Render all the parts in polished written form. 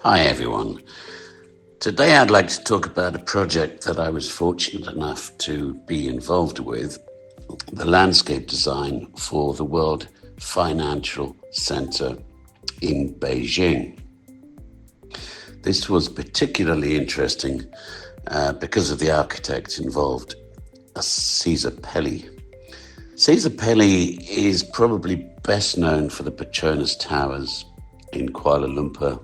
Hi everyone. Today I'd like to talk about a project that I was fortunate enough to be involved with, the landscape design for the World Financial Centre in Beijing. This was particularly interesting because of the architect involved, Cesar Pelli. Cesar Pelli is probably best known for the Petronas Towers in Kuala Lumpur,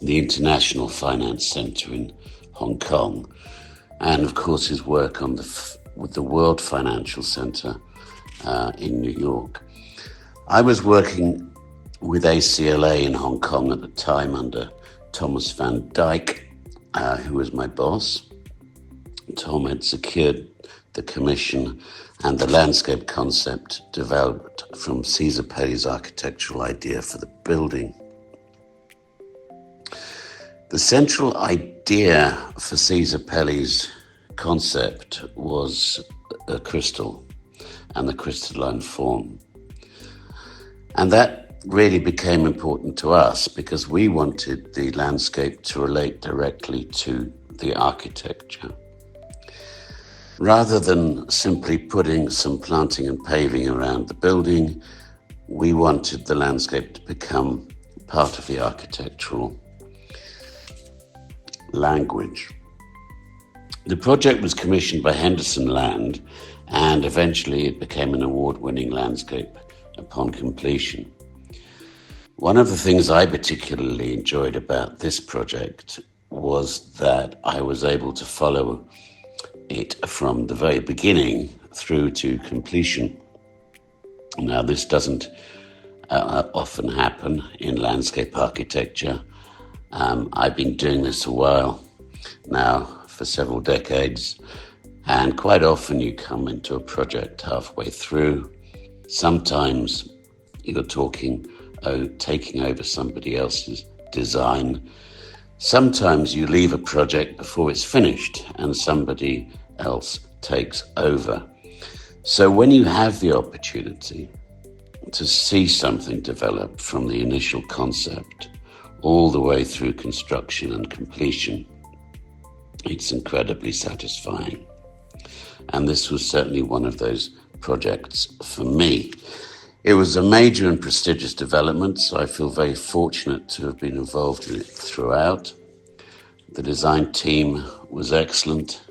the International Finance Centre in Hong Kong, and of course his work with the World Financial Centre in New York. I was working with ACLA in Hong Kong at the time under Thomas van Dyck, who was my boss. Tom had secured the commission and the landscape concept developed from Cesar Pelli's architectural idea for the building. The central idea for Cesar Pelli's concept was a crystal and the crystalline form. And that really became important to us because we wanted the landscape to relate directly to the architecture. Rather than simply putting some planting and paving around the building, we wanted the landscape to become part of the architectural language. The project was commissioned by Henderson Land, and eventually it became an award-winning landscape upon completion. One of the things I particularly enjoyed about this project was that I was able to follow it from the very beginning through to completion. Now, this doesn't often happen in landscape architecture. I've been doing this a while now, for several decades, and quite often you come into a project halfway through. Sometimes you're taking over somebody else's design. Sometimes you leave a project before it's finished and somebody else takes over. So when you have the opportunity to see something develop from the initial concept all the way through construction and completion, it's incredibly satisfying. And this was certainly one of those projects for me. It was a major and prestigious development, so I feel very fortunate to have been involved in it throughout. The design team was excellent.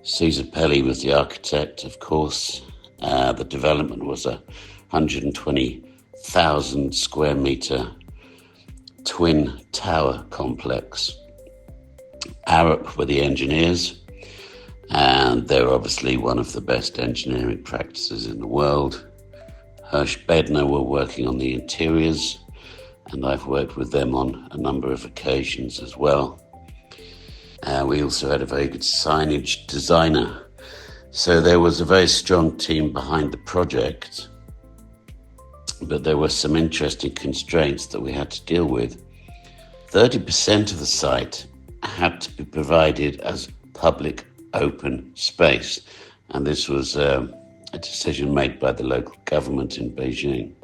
Cesar Pelli was the architect, of course. The development was a 120,000 square metre twin tower complex. Arup were the engineers, and they're obviously one of the best engineering practices in the world. Hirsch Bedner were working on the interiors, and I've worked with them on a number of occasions as well. We also had a very good signage designer. So there was a very strong team behind the project, but there were some interesting constraints that we had to deal with. 30% of the site had to be provided as public open space, and this was a decision made by the local government in Beijing.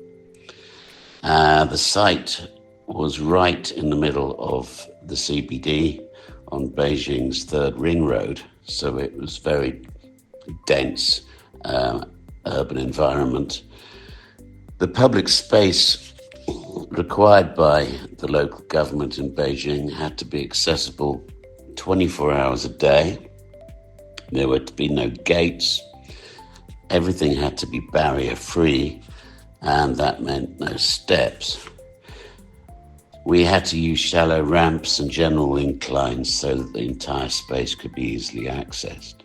The site was right in the middle of the CBD on Beijing's third ring road, so it was very dense urban environment. The public space required by the local government in Beijing had to be accessible 24 hours a day. There were to be no gates. Everything had to be barrier-free, and that meant no steps. We had to use shallow ramps and general inclines so that the entire space could be easily accessed.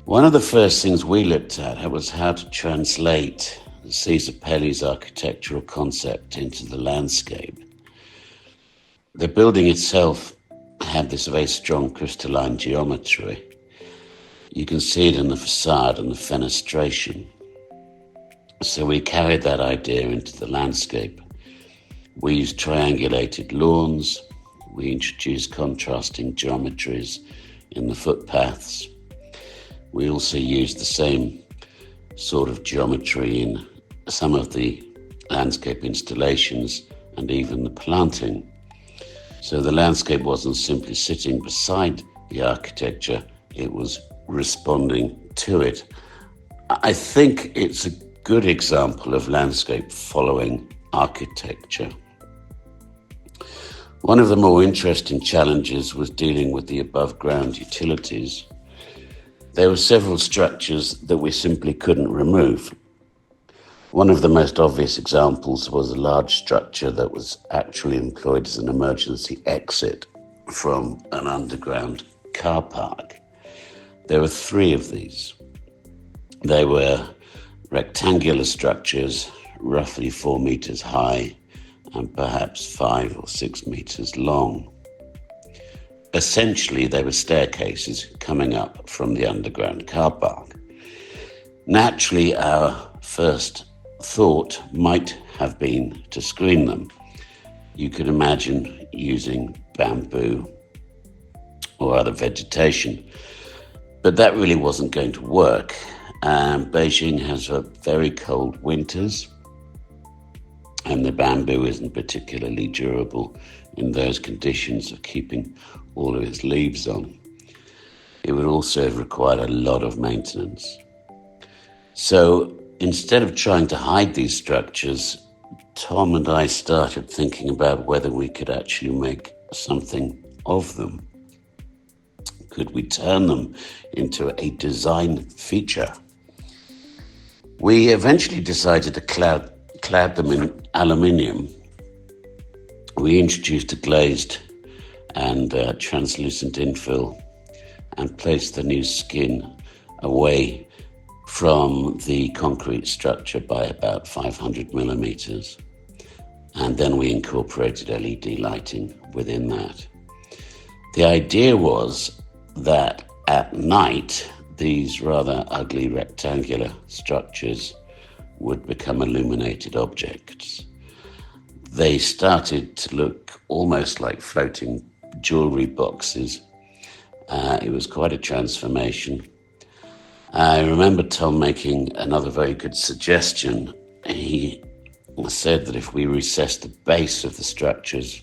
One of the first things we looked at was how to translate Cesar Pelli's architectural concept into the landscape. The building itself had this very strong crystalline geometry. You can see it in the facade and the fenestration. So we carried that idea into the landscape. We used triangulated lawns. We introduced contrasting geometries in the footpaths. We also used the same sort of geometry in some of the landscape installations and even the planting. So the landscape wasn't simply sitting beside the architecture, it was responding to it. I think it's a good example of landscape following architecture. One of the more interesting challenges was dealing with the above-ground utilities. There were several structures that we simply couldn't remove. One of the most obvious examples was a large structure that was actually employed as an emergency exit from an underground car park. There were 3 of these. They were rectangular structures, roughly 4 meters high and perhaps 5 or 6 meters long. Essentially, they were staircases coming up from the underground car park. Naturally, our first thought might have been to screen them. You could imagine using bamboo or other vegetation, but that really wasn't going to work. Beijing has very cold winters, and the bamboo isn't particularly durable in those conditions of keeping all of its leaves on. It would also have required a lot of maintenance. So instead of trying to hide these structures, Tom and I started thinking about whether we could actually make something of them. Could we turn them into a design feature? We eventually decided to clad them in aluminium. We introduced a glazed and translucent infill and placed the new skin away from the concrete structure by about 500 millimeters. And then we incorporated LED lighting within that. The idea was that at night, these rather ugly rectangular structures would become illuminated objects. They started to look almost like floating jewelry boxes. It was quite a transformation. I remember Tom making another very good suggestion. He said that if we recessed the base of the structures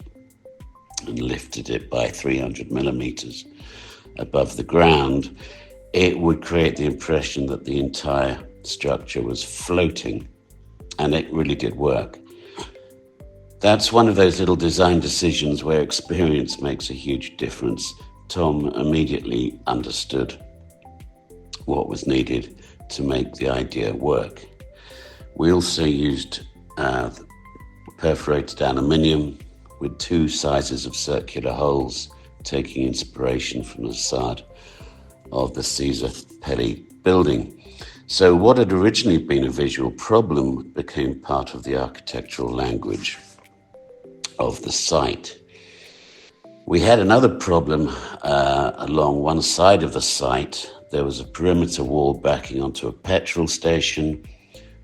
and lifted it by 300 millimeters above the ground, it would create the impression that the entire structure was floating, and it really did work. That's one of those little design decisions where experience makes a huge difference. Tom immediately understood what was needed to make the idea work. We also used perforated aluminium with 2 sizes of circular holes, taking inspiration from the facade of the Caesar Pelli building. So what had originally been a visual problem became part of the architectural language of the site. We had another problem along one side of the site. There was a perimeter wall backing onto a petrol station.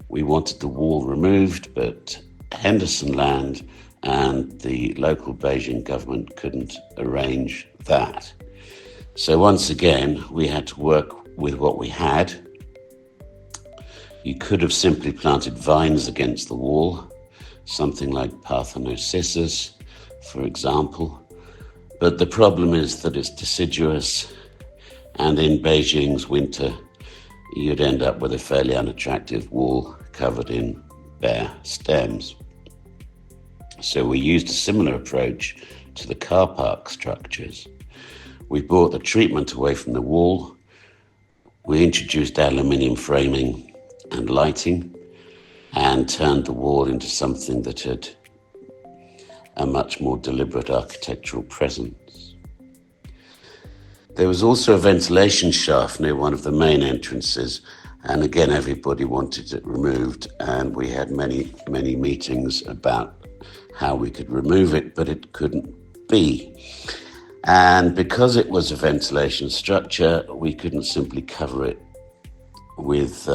We wanted the wall removed, but Henderson Land and the local Beijing government couldn't arrange that. So once again, we had to work with what we had. You could have simply planted vines against the wall, something like Parthenocissus, for example. But the problem is that it's deciduous, and in Beijing's winter, you'd end up with a fairly unattractive wall covered in bare stems. So we used a similar approach to the car park structures. We brought the treatment away from the wall. We introduced aluminium framing and lighting and turned the wall into something that had a much more deliberate architectural presence. There was also a ventilation shaft near one of the main entrances, and again everybody wanted it removed, and we had many meetings about how we could remove it, but it couldn't be. And because it was a ventilation structure, we couldn't simply cover it with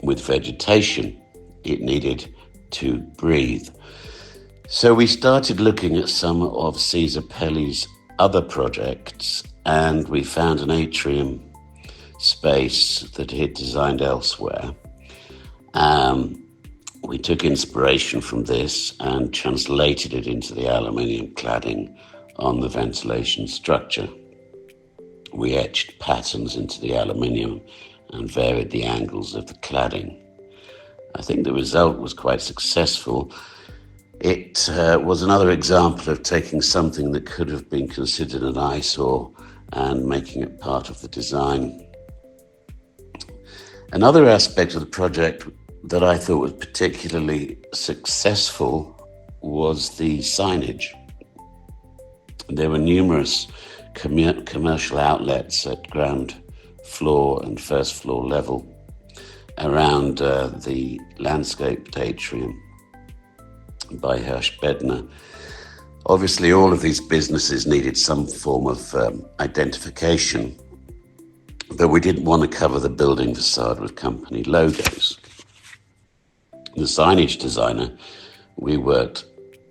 vegetation. It needed to breathe. So we started looking at some of Caesar Pelli's other projects, and we found an atrium space that he had designed elsewhere. We took inspiration from this and translated it into the aluminium cladding on the ventilation structure. We etched patterns into the aluminium and varied the angles of the cladding. I think the result was quite successful. It was another example of taking something that could have been considered an eyesore and making it part of the design. Another aspect of the project that I thought was particularly successful was the signage. There were numerous commercial outlets at ground floor and first floor level around the landscaped atrium by Hirsch-Bedner. Obviously, all of these businesses needed some form of identification, but we didn't want to cover the building facade with company logos. The signage designer we worked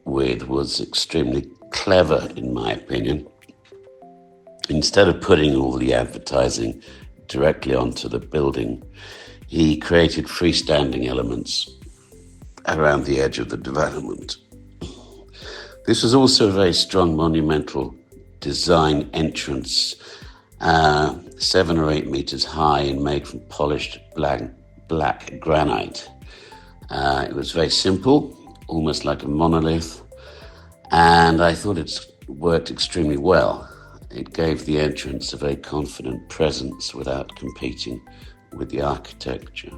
with was extremely clever, in my opinion. Instead of putting all the advertising directly onto the building, he created freestanding elements around the edge of the development. This was also a very strong monumental design entrance, 7 or 8 meters high and made from polished black granite. It was very simple, almost like a monolith, and I thought it worked extremely well. It gave the entrance a very confident presence without competing with the architecture.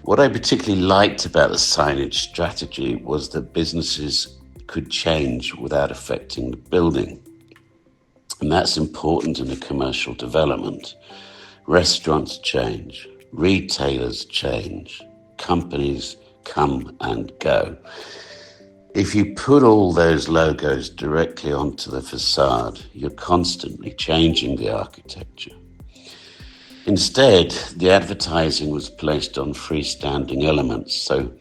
What I particularly liked about the signage strategy was that businesses could change without affecting the building. And that's important in a commercial development. Restaurants change, retailers change, companies come and go. If you put all those logos directly onto the facade, you're constantly changing the architecture. Instead, the advertising was placed on freestanding elements, so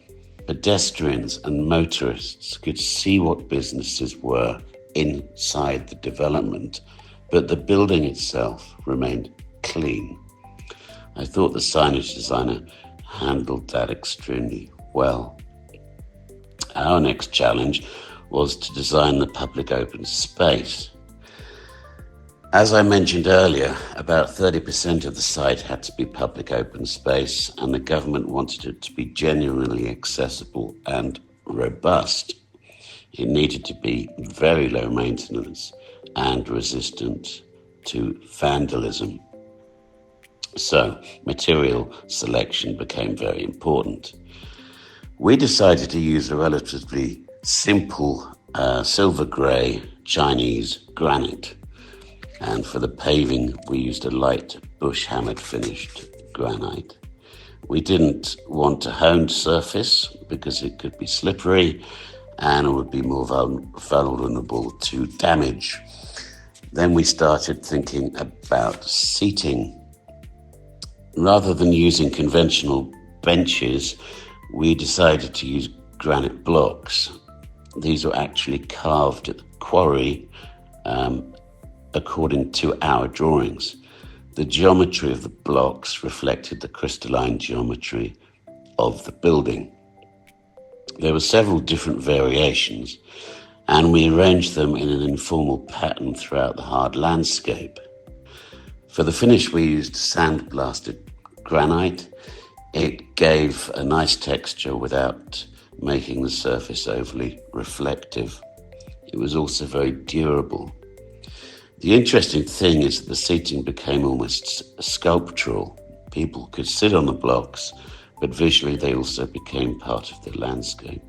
pedestrians and motorists could see what businesses were inside the development, but the building itself remained clean. I thought the signage designer handled that extremely well. Our next challenge was to design the public open space. As I mentioned earlier, about 30% of the site had to be public open space, and the government wanted it to be genuinely accessible and robust. It needed to be very low maintenance and resistant to vandalism. So, material selection became very important. We decided to use a relatively simple silver grey Chinese granite. And for the paving, we used a light bush-hammered finished granite. We didn't want a honed surface because it could be slippery and it would be more vulnerable to damage. Then we started thinking about seating. Rather than using conventional benches, we decided to use granite blocks. These were actually carved at the quarry according to our drawings. The geometry of the blocks reflected the crystalline geometry of the building. There were several different variations, and we arranged them in an informal pattern throughout the hard landscape. For the finish, we used sandblasted granite. It gave a nice texture without making the surface overly reflective. It was also very durable. The interesting thing is that the seating became almost sculptural. People could sit on the blocks, but visually they also became part of the landscape.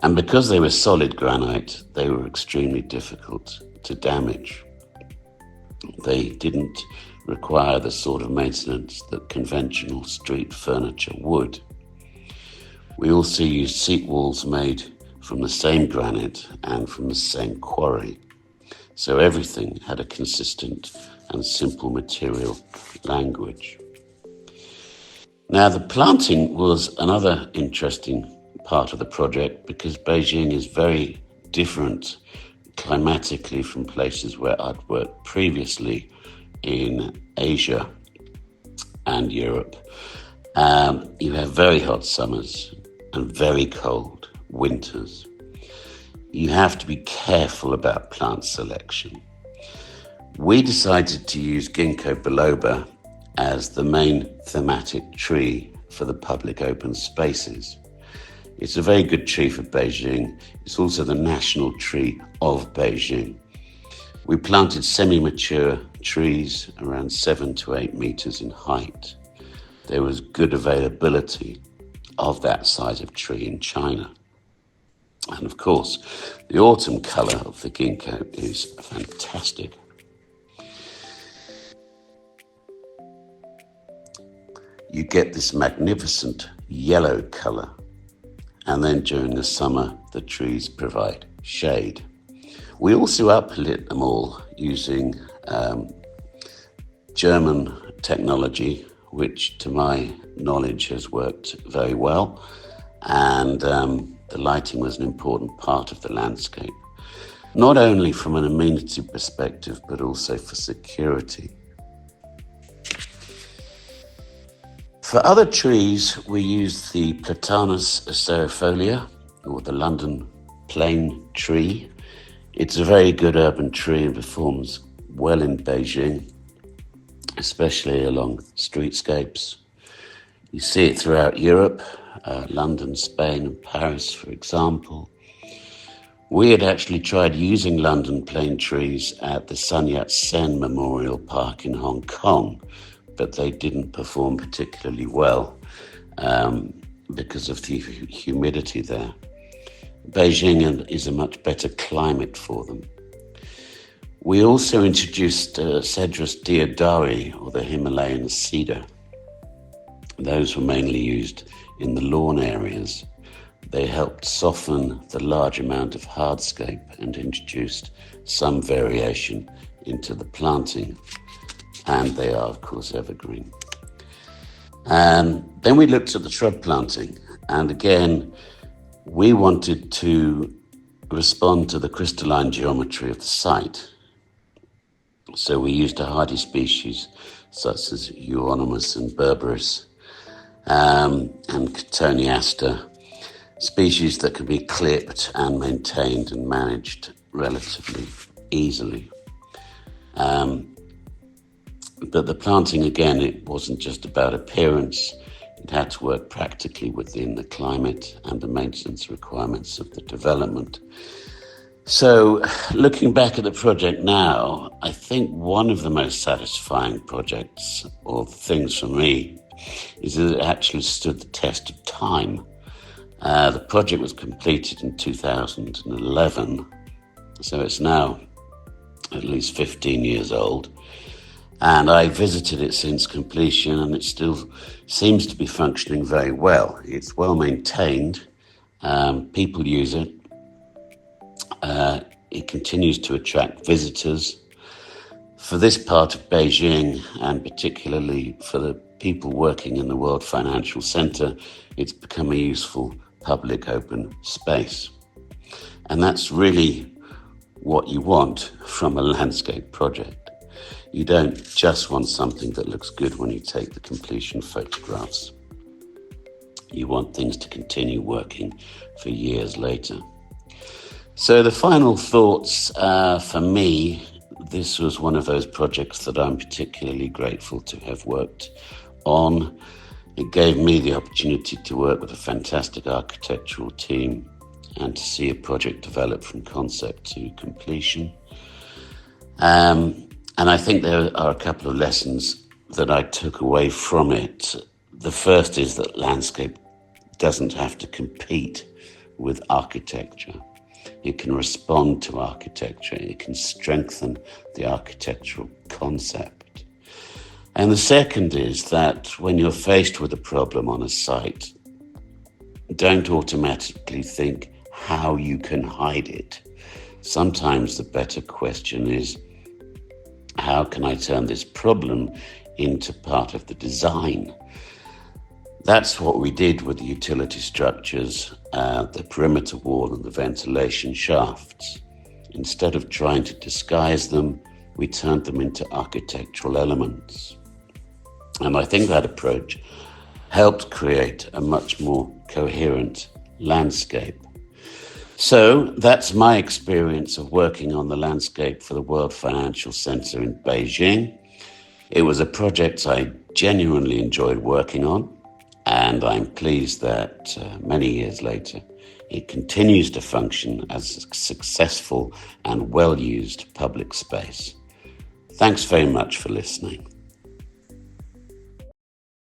And because they were solid granite, they were extremely difficult to damage. They didn't require the sort of maintenance that conventional street furniture would. We also used seat walls made from the same granite and from the same quarry. So everything had a consistent and simple material language. Now, the planting was another interesting part of the project because Beijing is very different climatically from places where I'd worked previously in Asia and Europe. You have very hot summers and very cold winters. You have to be careful about plant selection. We decided to use Ginkgo biloba as the main thematic tree for the public open spaces. It's a very good tree for Beijing. It's also the national tree of Beijing. We planted semi-mature trees around 7 to 8 meters in height. There was good availability of that size of tree in China. And of course, the autumn color of the ginkgo is fantastic. You get this magnificent yellow color, and then during the summer, the trees provide shade. We also uplit them all using German technology, which to my knowledge has worked very well, and the lighting was an important part of the landscape, not only from an amenity perspective, but also for security. For other trees, we used the Platanus acerifolia, or the London plane tree. It's a very good urban tree and performs well in Beijing, especially along streetscapes. You see it throughout Europe, London, Spain, and Paris, for example. We had actually tried using London plane trees at the Sun Yat-sen Memorial Park in Hong Kong, but they didn't perform particularly well because of the humidity there. Beijing is a much better climate for them. We also introduced Cedrus deodari, or the Himalayan cedar. Those were mainly used in the lawn areas. They helped soften the large amount of hardscape and introduced some variation into the planting. And they are, of course, evergreen. Then we looked at the shrub planting. And again, we wanted to respond to the crystalline geometry of the site. So we used a hardy species such as Euonymus and Berberis and Cotoneaster, species that can be clipped and maintained and managed relatively easily. But the planting, again, it wasn't just about appearance. It had to work practically within the climate and the maintenance requirements of the development. So looking back at the project now, I think one of the most satisfying projects or things for me is that it actually stood the test of time. The project was completed in 2011, so it's now at least 15 years old. And I visited it since completion, and it still seems to be functioning very well. It's well maintained. People use it. It continues to attract visitors. For this part of Beijing, and particularly for the people working in the World Financial Centre, it's become a useful public open space. And that's really what you want from a landscape project. You don't just want something that looks good when you take the completion photographs. You want things to continue working for years later. So the final thoughts for me, this was one of those projects that I'm particularly grateful to have worked on. It gave me the opportunity to work with a fantastic architectural team and to see a project develop from concept to completion. And I think there are a couple of lessons that I took away from it. The first is that landscape doesn't have to compete with architecture. It can respond to architecture. It can strengthen the architectural concept. And the second is that when you're faced with a problem on a site, don't automatically think how you can hide it. Sometimes the better question is, how can I turn this problem into part of the design? That's what we did with the utility structures, the perimeter wall and the ventilation shafts. Instead of trying to disguise them, we turned them into architectural elements. And I think that approach helped create a much more coherent landscape. So that's my experience of working on the landscape for the World Financial Centre in Beijing. It was a project I genuinely enjoyed working on, and I'm pleased that many years later, it continues to function as a successful and well-used public space. Thanks very much for listening.